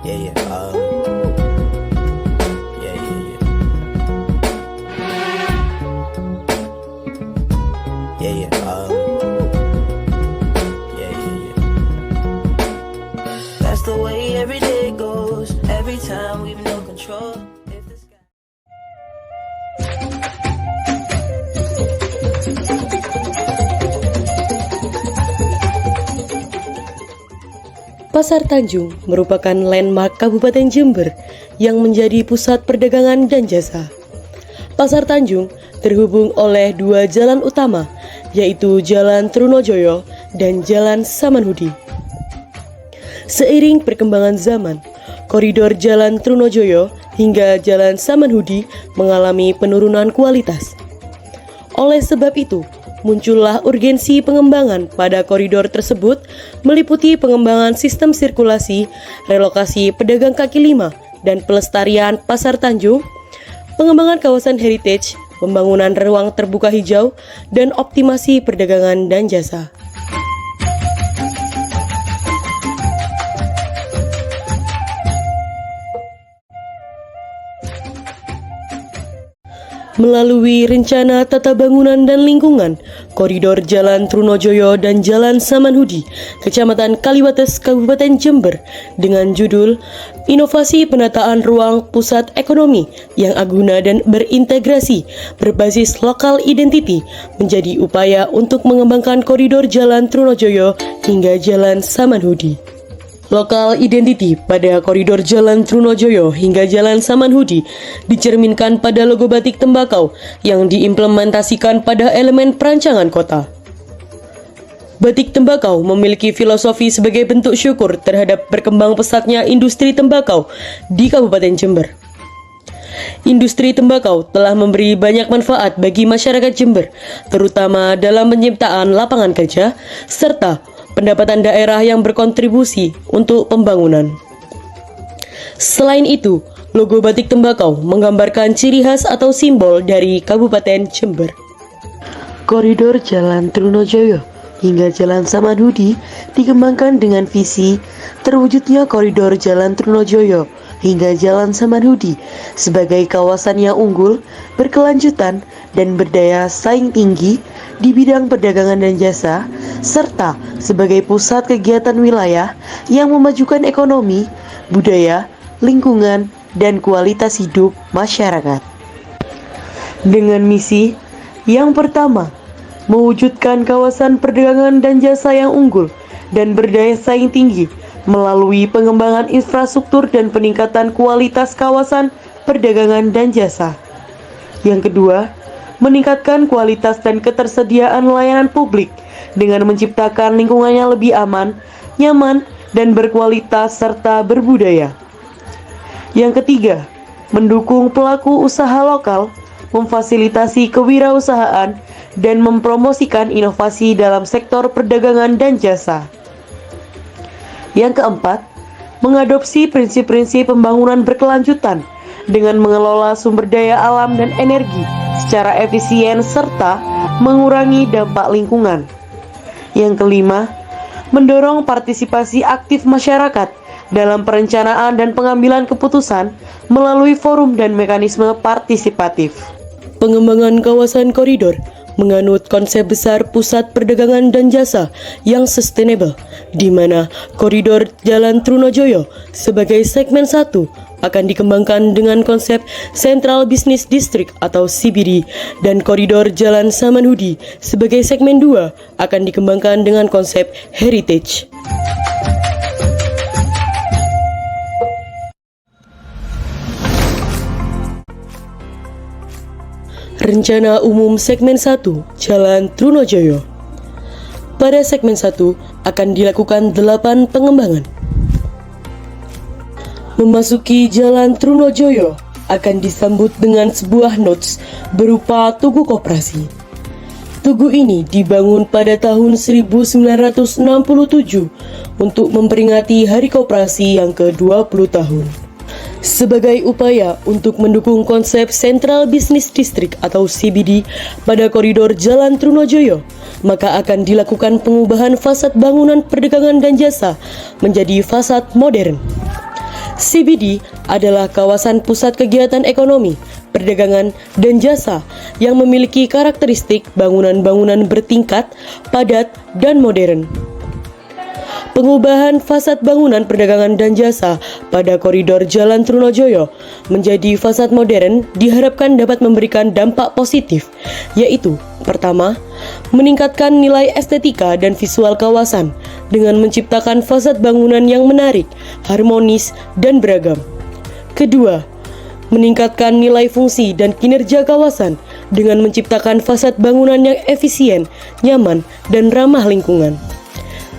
Yeah, yeah, yeah, yeah, yeah. Yeah, yeah, yeah, yeah, yeah. That's the way every day goes. Every time we've no control. If the sky... Pasar Tanjung merupakan landmark Kabupaten Jember yang menjadi pusat perdagangan dan jasa. Pasar Tanjung terhubung oleh dua jalan utama, yaitu Jalan Trunojoyo dan Jalan Samanhudi. Seiring perkembangan zaman, koridor Jalan Trunojoyo hingga Jalan Samanhudi mengalami penurunan kualitas. Oleh sebab itu, muncullah urgensi pengembangan pada koridor tersebut meliputi pengembangan sistem sirkulasi, relokasi pedagang kaki lima, dan pelestarian Pasar Tanjung, pengembangan kawasan heritage, pembangunan ruang terbuka hijau, dan optimasi perdagangan dan jasa. Melalui rencana tata bangunan dan lingkungan, koridor Jalan Trunojoyo dan Jalan Samanhudi, Kecamatan Kaliwates, Kabupaten Jember, dengan judul Inovasi Penataan Ruang Pusat Ekonomi yang Aguna dan Berintegrasi berbasis Lokal Identity, menjadi upaya untuk mengembangkan koridor Jalan Trunojoyo hingga Jalan Samanhudi. Lokal identity pada koridor Jalan Trunojoyo hingga Jalan Samanhudi dicerminkan pada logo batik tembakau yang diimplementasikan pada elemen perancangan kota. Batik tembakau memiliki filosofi sebagai bentuk syukur terhadap berkembang pesatnya industri tembakau di Kabupaten Jember. Industri tembakau telah memberi banyak manfaat bagi masyarakat Jember, terutama dalam penciptaan lapangan kerja serta pendapatan daerah yang berkontribusi untuk pembangunan. Selain itu, logo batik tembakau menggambarkan ciri khas atau simbol dari Kabupaten Jember. Koridor Jalan Trunojoyo hingga Jalan Samanhudi dikembangkan dengan visi terwujudnya koridor Jalan Trunojoyo hingga Jalan Samanhudi sebagai kawasan yang unggul, berkelanjutan, dan berdaya saing tinggi di bidang perdagangan dan jasa, serta sebagai pusat kegiatan wilayah yang memajukan ekonomi, budaya, lingkungan, dan kualitas hidup masyarakat. Dengan misi yang pertama, mewujudkan kawasan perdagangan dan jasa yang unggul dan berdaya saing tinggi melalui pengembangan infrastruktur dan peningkatan kualitas kawasan perdagangan dan jasa. Yang kedua, meningkatkan kualitas dan ketersediaan layanan publik dengan menciptakan lingkungannya lebih aman, nyaman, dan berkualitas serta berbudaya. Yang ketiga, mendukung pelaku usaha lokal, memfasilitasi kewirausahaan, dan mempromosikan inovasi dalam sektor perdagangan dan jasa. Yang keempat, mengadopsi prinsip-prinsip pembangunan berkelanjutan dengan mengelola sumber daya alam dan energi secara efisien serta mengurangi dampak lingkungan. Yang kelima, mendorong partisipasi aktif masyarakat dalam perencanaan dan pengambilan keputusan melalui forum dan mekanisme partisipatif. Pengembangan kawasan koridor menganut konsep besar pusat perdagangan dan jasa yang sustainable, di mana koridor Jalan Trunojoyo sebagai segmen 1 akan dikembangkan dengan konsep Central Business District atau CBD, dan koridor Jalan Samanhudi sebagai segmen 2 akan dikembangkan dengan konsep Heritage. Rencana Umum Segmen 1 Jalan Trunojoyo. Pada segmen 1 akan dilakukan 8 pengembangan. Memasuki Jalan Trunojoyo akan disambut dengan sebuah notes berupa tugu koperasi. Tugu ini dibangun pada tahun 1967 untuk memperingati Hari Koperasi yang ke-20 tahun. Sebagai upaya untuk mendukung konsep Central Business District atau CBD pada koridor Jalan Trunojoyo, maka akan dilakukan pengubahan fasad bangunan perdagangan dan jasa menjadi fasad modern. CBD adalah kawasan pusat kegiatan ekonomi, perdagangan, dan jasa yang memiliki karakteristik bangunan-bangunan bertingkat, padat, dan modern. Pengubahan fasad bangunan perdagangan dan jasa pada koridor Jalan Trunojoyo menjadi fasad modern diharapkan dapat memberikan dampak positif, yaitu pertama, meningkatkan nilai estetika dan visual kawasan dengan menciptakan fasad bangunan yang menarik, harmonis, dan beragam. Kedua, meningkatkan nilai fungsi dan kinerja kawasan dengan menciptakan fasad bangunan yang efisien, nyaman, dan ramah lingkungan.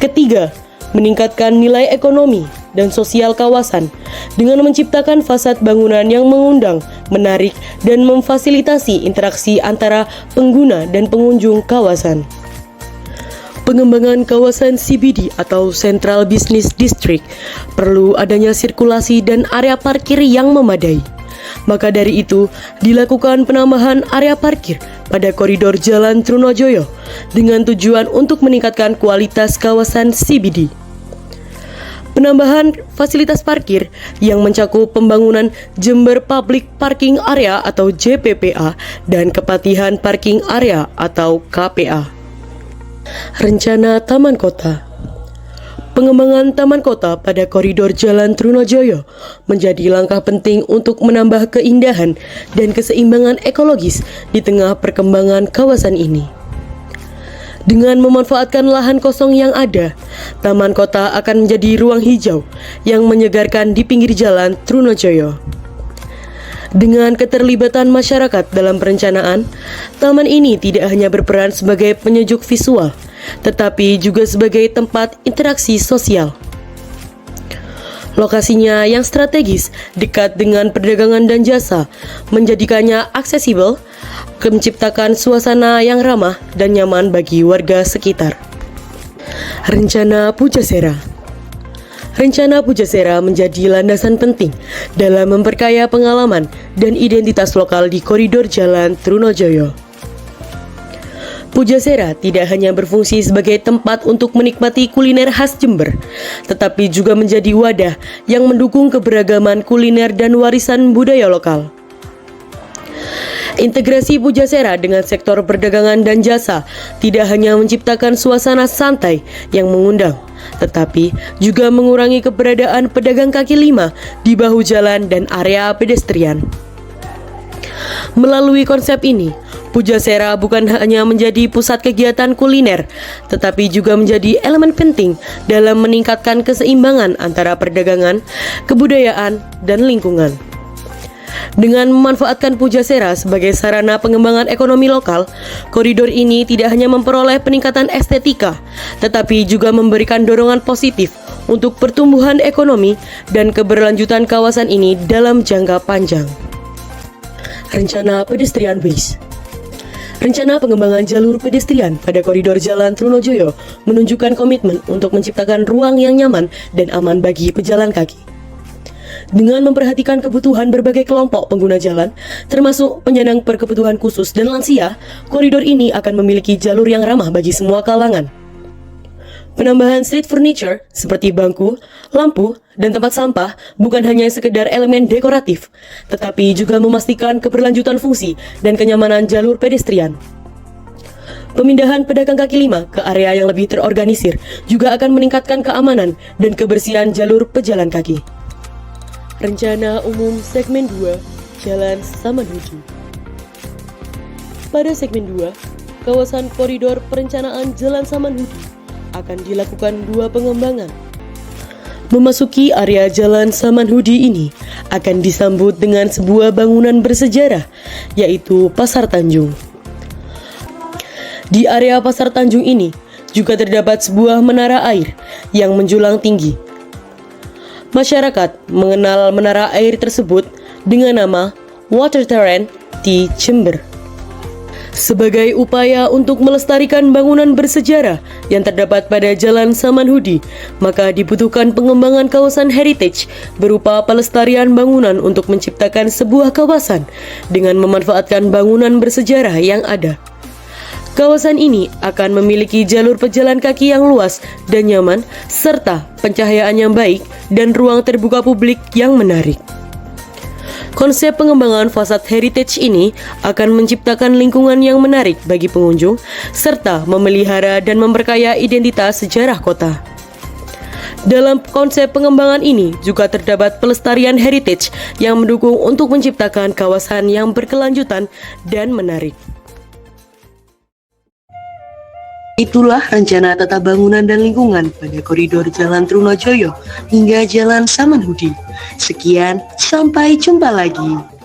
Ketiga, meningkatkan nilai ekonomi dan sosial kawasan dengan menciptakan fasad bangunan yang mengundang, menarik, dan memfasilitasi interaksi antara pengguna dan pengunjung kawasan. Pengembangan kawasan CBD atau Central Business District perlu adanya sirkulasi dan area parkir yang memadai. Maka dari itu, dilakukan penambahan area parkir pada koridor Jalan Trunojoyo dengan tujuan untuk meningkatkan kualitas kawasan CBD. Penambahan fasilitas parkir yang mencakup pembangunan Jember Public Parking Area atau JPPA dan Kepatihan Parking Area atau KPA. Rencana Taman Kota. Pengembangan taman kota pada koridor Jalan Trunojoyo menjadi langkah penting untuk menambah keindahan dan keseimbangan ekologis di tengah perkembangan kawasan ini. Dengan memanfaatkan lahan kosong yang ada, taman kota akan menjadi ruang hijau yang menyegarkan di pinggir Jalan Trunojoyo. Dengan keterlibatan masyarakat dalam perencanaan, taman ini tidak hanya berperan sebagai penyejuk visual, tetapi juga sebagai tempat interaksi sosial. Lokasinya yang strategis, dekat dengan perdagangan dan jasa, menjadikannya aksesibel, menciptakan suasana yang ramah dan nyaman bagi warga sekitar. Rencana Pujasera. Rencana Pujasera menjadi landasan penting dalam memperkaya pengalaman dan identitas lokal di koridor Jalan Trunojoyo. Pujasera tidak hanya berfungsi sebagai tempat untuk menikmati kuliner khas Jember, tetapi juga menjadi wadah yang mendukung keberagaman kuliner dan warisan budaya lokal. Integrasi Pujasera dengan sektor perdagangan dan jasa tidak hanya menciptakan suasana santai yang mengundang, tetapi juga mengurangi keberadaan pedagang kaki lima di bahu jalan dan area pedestrian. Melalui konsep ini, Pujasera bukan hanya menjadi pusat kegiatan kuliner, tetapi juga menjadi elemen penting dalam meningkatkan keseimbangan antara perdagangan, kebudayaan, dan lingkungan. Dengan memanfaatkan Pujasera sebagai sarana pengembangan ekonomi lokal, koridor ini tidak hanya memperoleh peningkatan estetika, tetapi juga memberikan dorongan positif untuk pertumbuhan ekonomi dan keberlanjutan kawasan ini dalam jangka panjang. Rencana Pedestrian Base. Rencana pengembangan jalur pedestrian pada koridor Jalan Trunojoyo menunjukkan komitmen untuk menciptakan ruang yang nyaman dan aman bagi pejalan kaki. Dengan memperhatikan kebutuhan berbagai kelompok pengguna jalan, termasuk penyandang berkebutuhan khusus dan lansia, koridor ini akan memiliki jalur yang ramah bagi semua kalangan. Penambahan street furniture seperti bangku, lampu, dan tempat sampah bukan hanya sekedar elemen dekoratif, tetapi juga memastikan keberlanjutan fungsi dan kenyamanan jalur pedestrian. Pemindahan pedagang kaki lima ke area yang lebih terorganisir juga akan meningkatkan keamanan dan kebersihan jalur pejalan kaki. Rencana Umum Segmen 2, Jalan Samanhudi. Pada segmen 2, kawasan koridor perencanaan Jalan Samanhudi akan dilakukan dua pengembangan. Memasuki area Jalan Samanhudi ini akan disambut dengan sebuah bangunan bersejarah, yaitu Pasar Tanjung. Di area Pasar Tanjung ini juga terdapat sebuah menara air yang menjulang tinggi. Masyarakat mengenal menara air tersebut dengan nama Water Terrain di Jember. Sebagai upaya untuk melestarikan bangunan bersejarah yang terdapat pada Jalan Samanhudi, maka dibutuhkan pengembangan kawasan heritage berupa pelestarian bangunan untuk menciptakan sebuah kawasan dengan memanfaatkan bangunan bersejarah yang ada. Kawasan ini akan memiliki jalur pejalan kaki yang luas dan nyaman, serta pencahayaan yang baik dan ruang terbuka publik yang menarik. Konsep pengembangan fasad heritage ini akan menciptakan lingkungan yang menarik bagi pengunjung, serta memelihara dan memperkaya identitas sejarah kota. Dalam konsep pengembangan ini juga terdapat pelestarian heritage yang mendukung untuk menciptakan kawasan yang berkelanjutan dan menarik. Itulah rencana tata bangunan dan lingkungan pada koridor Jalan Trunojoyo hingga Jalan Samanhudi. Sekian, sampai jumpa lagi.